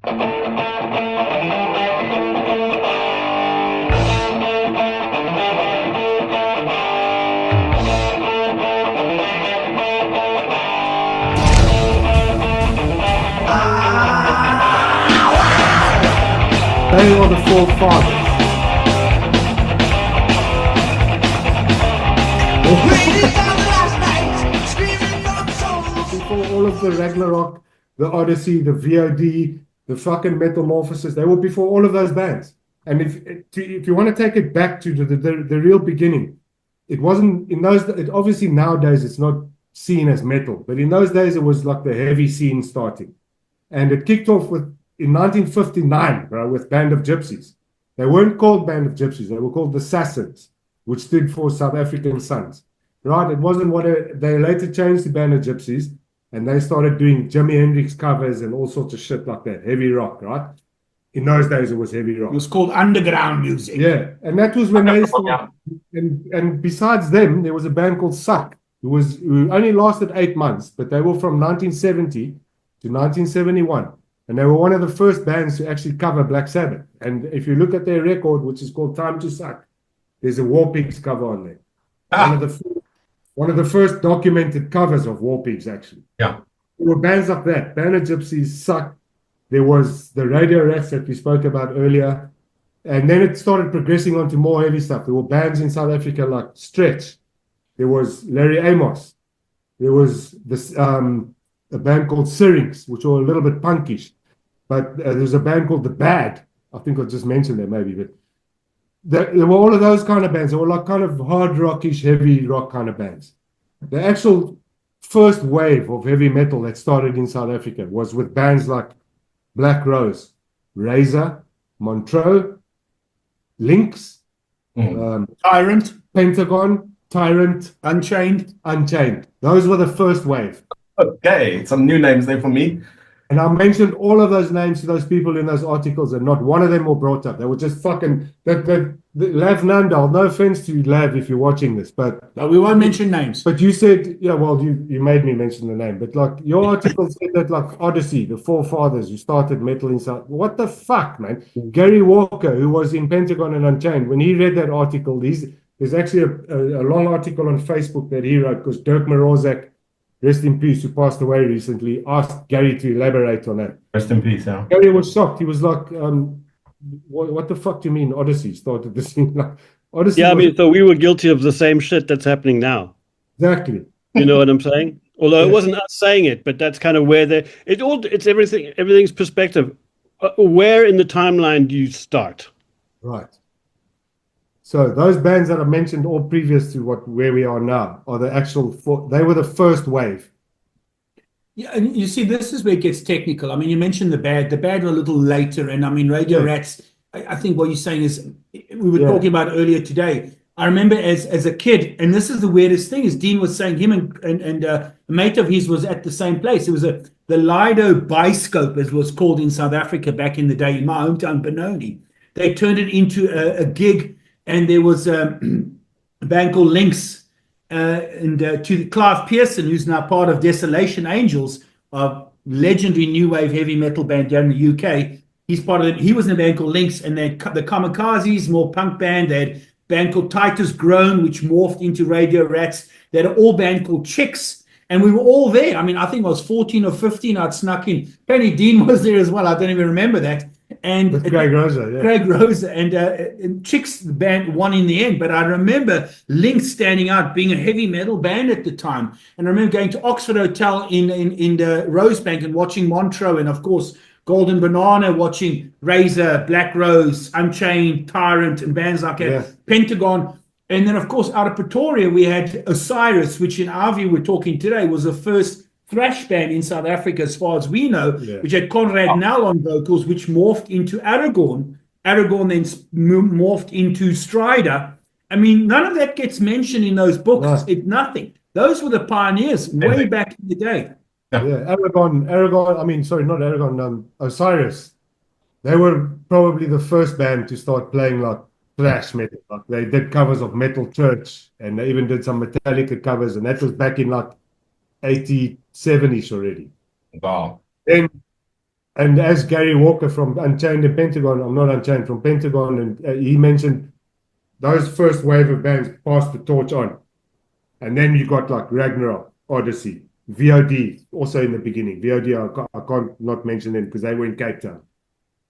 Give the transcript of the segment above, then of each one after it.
They are the forefathers. Before all of the Ragnarok, the Odyssey, the VOD, the fucking Metamorphosis, they were before all of those bands. And if you want to take it back to the real beginning, it wasn't in those. Obviously nowadays it's not seen as metal, but in those days it was like the heavy scene starting, and it kicked off in 1959, bro, with Band of Gypsies. They weren't called Band of Gypsies; they were called the Sassins, which stood for South African Sons. Right? It wasn't they later changed to Band of Gypsies, and they started doing Jimi Hendrix covers and all sorts of shit like that, heavy rock, right? In those days, it was heavy rock. It was called underground music. Yeah, and that was when they started. And besides them, there was a band called Suck, who only lasted 8 months, but they were from 1970 to 1971. And they were one of the first bands to actually cover Black Sabbath. And if you look at their record, which is called Time to Suck, there's a War Pigs cover on there. One of the first documented covers of War Pigs, actually. Yeah. There were bands like that. Band of Gypsies, Suck. There was the Radio Rats that we spoke about earlier. And then it started progressing on to more heavy stuff. There were bands in South Africa like Stretch. There was Larry Amos. There was this a band called Syrinx, which were a little bit punkish. But there was a band called The Bad. I think I just mentioned that maybe. But there were all of those kind of bands. They were like kind of hard rockish, heavy rock kind of bands. The actual first wave of heavy metal that started in South Africa was with bands like Black Rose, Razor, Montreux, Lynx, Tyrant, Pentagon, Tyrant, Unchained. Those were the first wave. Okay, some new names there for me. And I mentioned all of those names to those people in those articles, and not one of them were brought up. They were just fucking Lav Nandal. No offense to you, Lav, if you're watching this, but we won't mention names. But you said, yeah, well, you made me mention the name, but like your article said that like Odyssey, the forefathers who started metal in South. What the fuck, man? Gary Walker, who was in Pentagon and Unchained, when he read that article, there's actually a long article on Facebook that he wrote because Dirk Morozek, rest in peace, who passed away recently, asked Gary to elaborate on that. Rest in peace, yeah. Gary was shocked. He was like, what the fuck do you mean Odyssey started this thing? Like, Odyssey. Yeah, I mean, so we were guilty of the same shit that's happening now. Exactly. You know what I'm saying? Although it wasn't us saying it, but that's kind of where it's everything's perspective. Where in the timeline do you start? Right. So those bands that I mentioned, all previous to where we are now, are the actual. They were the first wave. Yeah, and you see, this is where it gets technical. I mean, you mentioned the bad. The bad were a little later, and I mean, Radio Rats. I think what you're saying is we were talking about earlier today. I remember as a kid, and this is the weirdest thing, is Dean was saying him and a mate of his was at the same place. It was the Lido Biscope, as was called in South Africa back in the day, in my hometown, Benoni. They turned it into a gig. And there was a band called Lynx, and to Clive Pearson, who's now part of Desolation Angels, a legendary new wave heavy metal band down in the UK. He's part of it. He was in a band called Lynx, and they had the Kamikazes, more punk band. They had a band called Titus Groan, which morphed into Radio Rats. They had an all band called Chicks, and we were all there. I mean, I think I was 14 or 15. I'd snuck in. Penny Dean was there as well. I don't even remember that. And with Greg Rosa, yeah. Greg Rosa and Chicks, the band won in the end. But I remember Lynx standing out, being a heavy metal band at the time. And I remember going to Oxford Hotel in the Rosebank and watching Montreux, and of course Golden Banana, watching Razor, Black Rose, Unchained, Tyrant, and bands like that. Pentagon. And then of course out of Pretoria we had Osiris, which in our view, we're talking today, was the first thrash band in South Africa, as far as we know, which had Conrad Nell on vocals, which morphed into Aragorn. Aragorn then morphed into Strider. I mean, none of that gets mentioned in those books. No. It's nothing. Those were the pioneers way back in the day. Aragon. I mean, sorry, not Aragon. Osiris. They were probably the first band to start playing like thrash metal. Like they did covers of Metal Church, and they even did some Metallica covers, and that was back in like 87-ish already. Wow. Then And as Gary Walker from Unchained and Pentagon, I'm not Unchained, from Pentagon, and he mentioned those first wave of bands passed the torch on. And then you got like Ragnarok, Odyssey, VOD, also in the beginning. VOD, I can't not mention them because they were in Cape Town.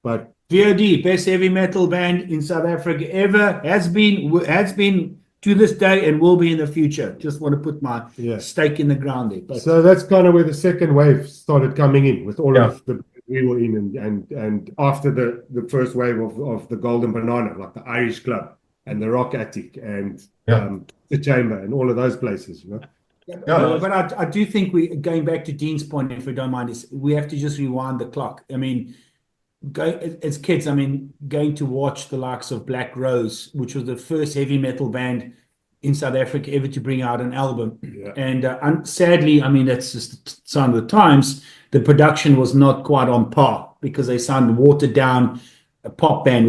But VOD, best heavy metal band in South Africa ever, has been to this day and will be in the future. Just want to put my stake in the ground there. But so that's kind of where the second wave started coming in with all of the we were in, and after the first wave of the Golden Banana, like the Irish Club and the Rock Attic and the Chamber and all of those places, you know. But I do think we, going back to Dean's point, if we don't mind, is we have to just rewind the clock. I mean, as kids, I mean, going to watch the likes of Black Rose, which was the first heavy metal band in South Africa ever to bring out an album. And sadly, I mean, that's just the sign of the times, the production was not quite on par because they sound watered down a pop band,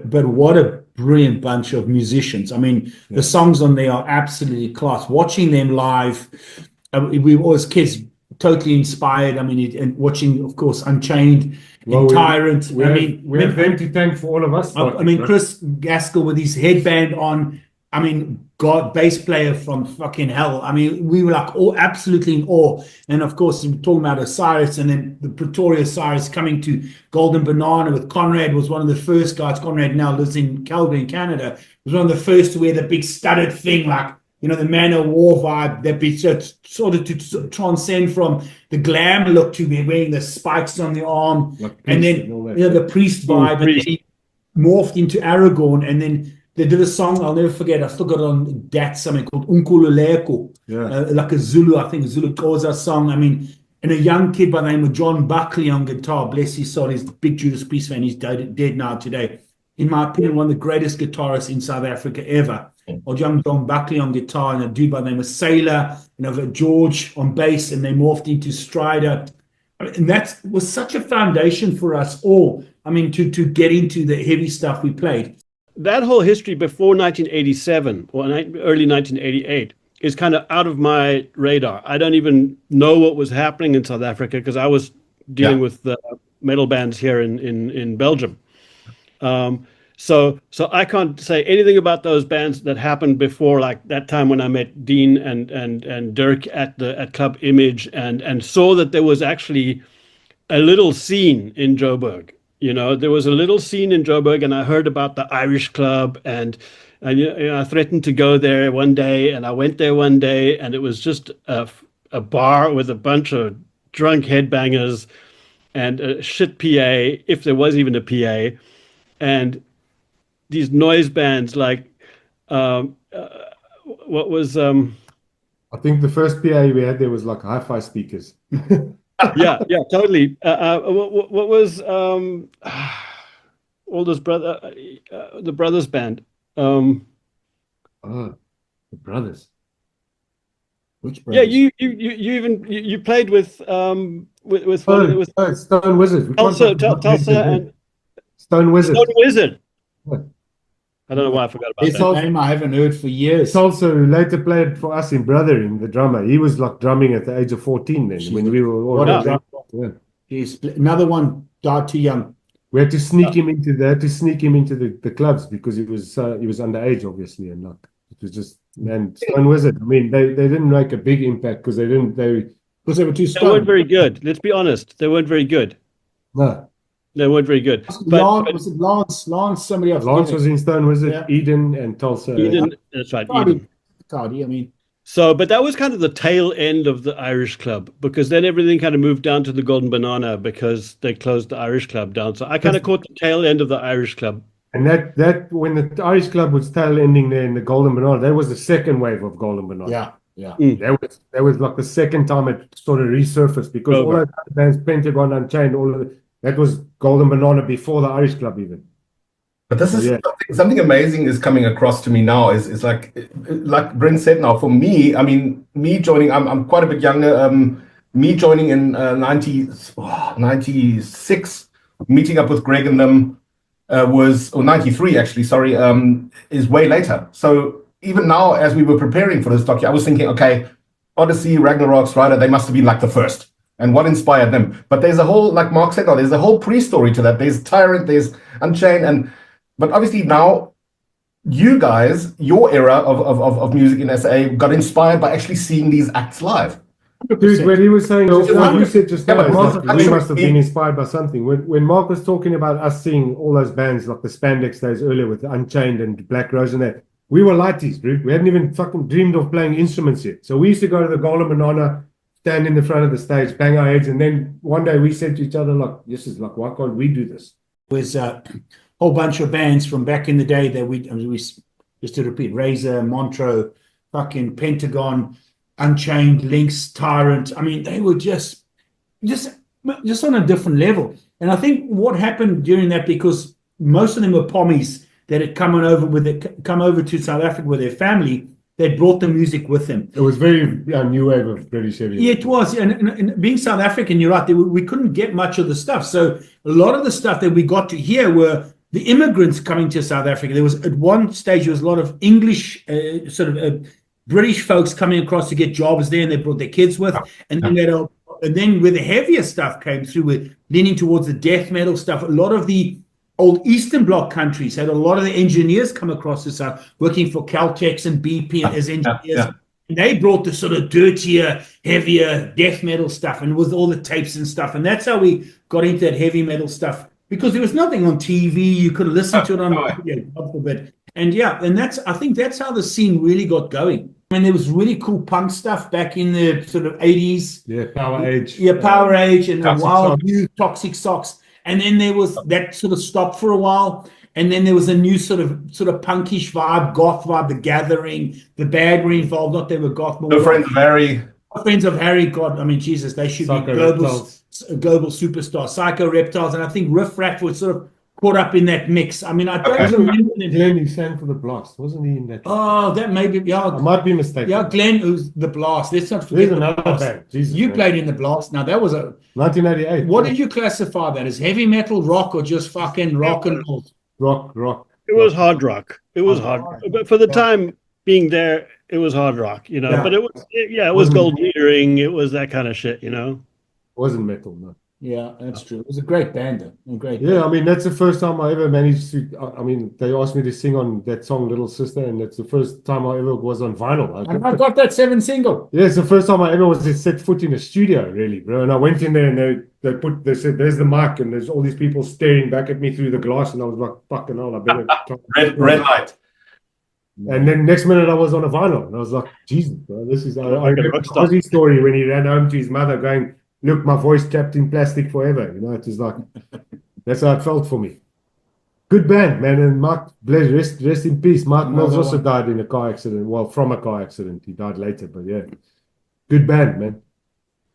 but what a brilliant bunch of musicians. I mean, the songs on there are absolutely class. Watching them live, we were as kids totally inspired. I mean, and watching, of course, Unchained, Tyrant. We have them to thank for all of us. I mean, Chris Gaskell with his headband on. I mean, bass player from fucking hell. I mean, we were like absolutely in awe. And of course, we're talking about Osiris, and then the Pretoria Osiris coming to Golden Banana with Conrad was one of the first guys. Conrad now lives in Calgary in Canada. Was one of the first to wear the big studded thing, like, you know, the Man of War vibe, that be sort of to transcend from the glam look to wearing the spikes on the arm, like and then the priest vibe, and then he morphed into Aragorn, and then they did a song I'll never forget. I still got it on that, something called Unkululeko, like a Zulu, I think, a Zulu Xhosa song. I mean, and a young kid by the name of John Buckley on guitar, bless his soul, he's a big Judas Priest fan, he's dead now today. In my opinion, one of the greatest guitarists in South Africa ever. Or young John Buckley on guitar, and a dude by the name of Sailor, you know, George on bass, and they morphed into Strider. I mean, and that was such a foundation for us all. I mean, to get into the heavy stuff we played. That whole history before 1987 or early 1988 is kind of out of my radar. I don't even know what was happening in South Africa because I was dealing with the metal bands here in Belgium. So I can't say anything about those bands that happened before, like that time when I met Dean and Dirk at Club Image and saw that there was actually a little scene in Joburg. You know, there was a little scene in Joburg, and I heard about the Irish Club, and you know, I threatened to go there one day, and I went there one day, and it was just a bar with a bunch of drunk headbangers and a shit PA, if there was even a PA, and these noise bands like what was I think the first PA we had there was like hi-fi speakers. yeah, totally. What was Alder's brother, the Brothers band? The Brothers. Which Brothers? Yeah, you played with Stone Wizard. Tulsa and Stone Wizard. Stone Wizard. I don't know why I forgot about it's that. It's a name I haven't heard for years. Tulsa, who later played for us in Brothering, the drummer. He was like drumming at the age of 14 then, when we were all Another one died too young. We had to sneak him into the clubs because he was underage, obviously, and like it was just, and Stone Wizard. I mean, they didn't make a big impact because they were too stoned. They weren't very good. Let's be honest. They weren't very good. No. They weren't very good. Was it Lance, somebody else? Lance was in Stone Wizard, Eden and Tulsa. Eden, that's right, Eden. Cardi, I mean. So, but that was kind of the tail end of the Irish Club, because then everything kind of moved down to the Golden Banana because they closed the Irish Club down. So I kind of caught the tail end of the Irish Club. And that when the Irish Club was tail ending there in the Golden Banana, that was the second wave of Golden Banana. Yeah. That was like the second time it sort of resurfaced because all those bands, Pentagon, Unchained, all of it, that was Golden Banana before the Irish Club even. But this is something amazing is coming across to me now. Is like Brent said now. For me, I mean, me joining, I'm quite a bit younger. Me joining in 96, meeting up with Greg and them or 93 actually. Sorry, is way later. So even now, as we were preparing for this document, I was thinking, okay, Odyssey, Ragnarok, Strider, they must have been like the first. and what inspired them. But there's a whole, like Mark said, there's a whole pre-story to that. There's Tyrant, there's Unchained, but obviously now you guys, your era of music in SA got inspired by actually seeing these acts live. Dude, when he was saying just now, you said just now, but we must have been inspired by something. When Mark was talking about us seeing all those bands like the Spandex days earlier with Unchained and Black Rose and that, we were lighties, dude. We hadn't even fucking dreamed of playing instruments yet. So we used to go to the Golden Banana, stand in the front of the stage, bang our heads, and then one day we said to each other, like, this is like, why can't we do this? Was a whole bunch of bands from back in the day that we just to repeat, Razor, Montreux, fucking Pentagon, Unchained, Lynx, Tyrant. I mean, they were just on a different level. And I think what happened during that, because most of them were pommies that had come over to South Africa with their family, they brought the music with them. It was very new wave of British heavy. Yeah, it was. And being South African, you're right, we couldn't get much of the stuff. So a lot of the stuff that we got to hear were the immigrants coming to South Africa. There was, at one stage, there was a lot of English, British folks coming across to get jobs there, and they brought their kids with. And then where the heavier stuff came through, with leaning towards the death metal stuff, a lot of the old Eastern Bloc countries had a lot of the engineers come across the South, working for Caltex and BP as engineers. And they brought the sort of dirtier, heavier death metal stuff, and with all the tapes and stuff. And that's how we got into that heavy metal stuff, because there was nothing on TV. You could listen to it on radio, God forbid. And I think that's how the scene really got going. I mean, there was really cool punk stuff back in the sort of 80s. Yeah, Power Age. Yeah, Power Age and the Toxic Wild Socks. New Toxic Socks. And then there was that sort of stopped for a while. And then there was a new sort of punkish vibe, goth vibe, The Gathering. The Bad were involved, not they were goth. The Friends of Harry. Friends of Harry, God, I mean, Jesus, they should Psycho be global Reptiles. superstar. Psycho Reptiles, and I think Riff Raff was sort of caught up in that mix. I mean, I don't Okay. remember them. Glenn, he sang for the Blast, wasn't he in that? Oh, that may be, I yeah. might be mistaken. Yeah, Glenn, who's the Blast. Let's not forget There's the another Blast. band. Jesus, You man. played in the Blast. Now, that was 1988. what did you classify that as? Heavy metal, rock, or just fucking rock and roll? Rock. It was hard rock. It was hard rock. But for the time being there, it was hard rock, you know. Yeah. But it was gold metering. It was that kind of shit, you know. Wasn't metal, no. Yeah, that's true. It was a great band, though. Yeah, I mean, that's the first time I ever managed to. I mean, they asked me to sing on that song, Little Sister, and that's the first time I ever was on vinyl. And I got that 7 single. Yeah, it's the first time I ever was set foot in a studio, really, bro. And I went in there and they said, there's the mic, and there's all these people staring back at me through the glass, and I was like, fucking hell, I better. Red light. And then next minute I was on a vinyl, and I was like, Jesus, bro, this is. I remember Ozzy's story when he ran home to his mother, going, "Look, my voice kept in plastic forever." You know, it was like that's how it felt for me. Good band, man, and Mark, rest in peace. Mark Mills also died in a car accident. Well, from a car accident, he died later, but yeah, good band, man.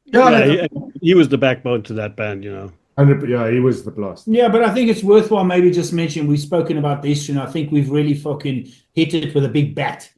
Yeah, he was the backbone to that band, you know. Yeah, he was the Blast. Yeah, but I think it's worthwhile maybe just mentioning, we've spoken about this, and I think we've really fucking hit it with a big bat.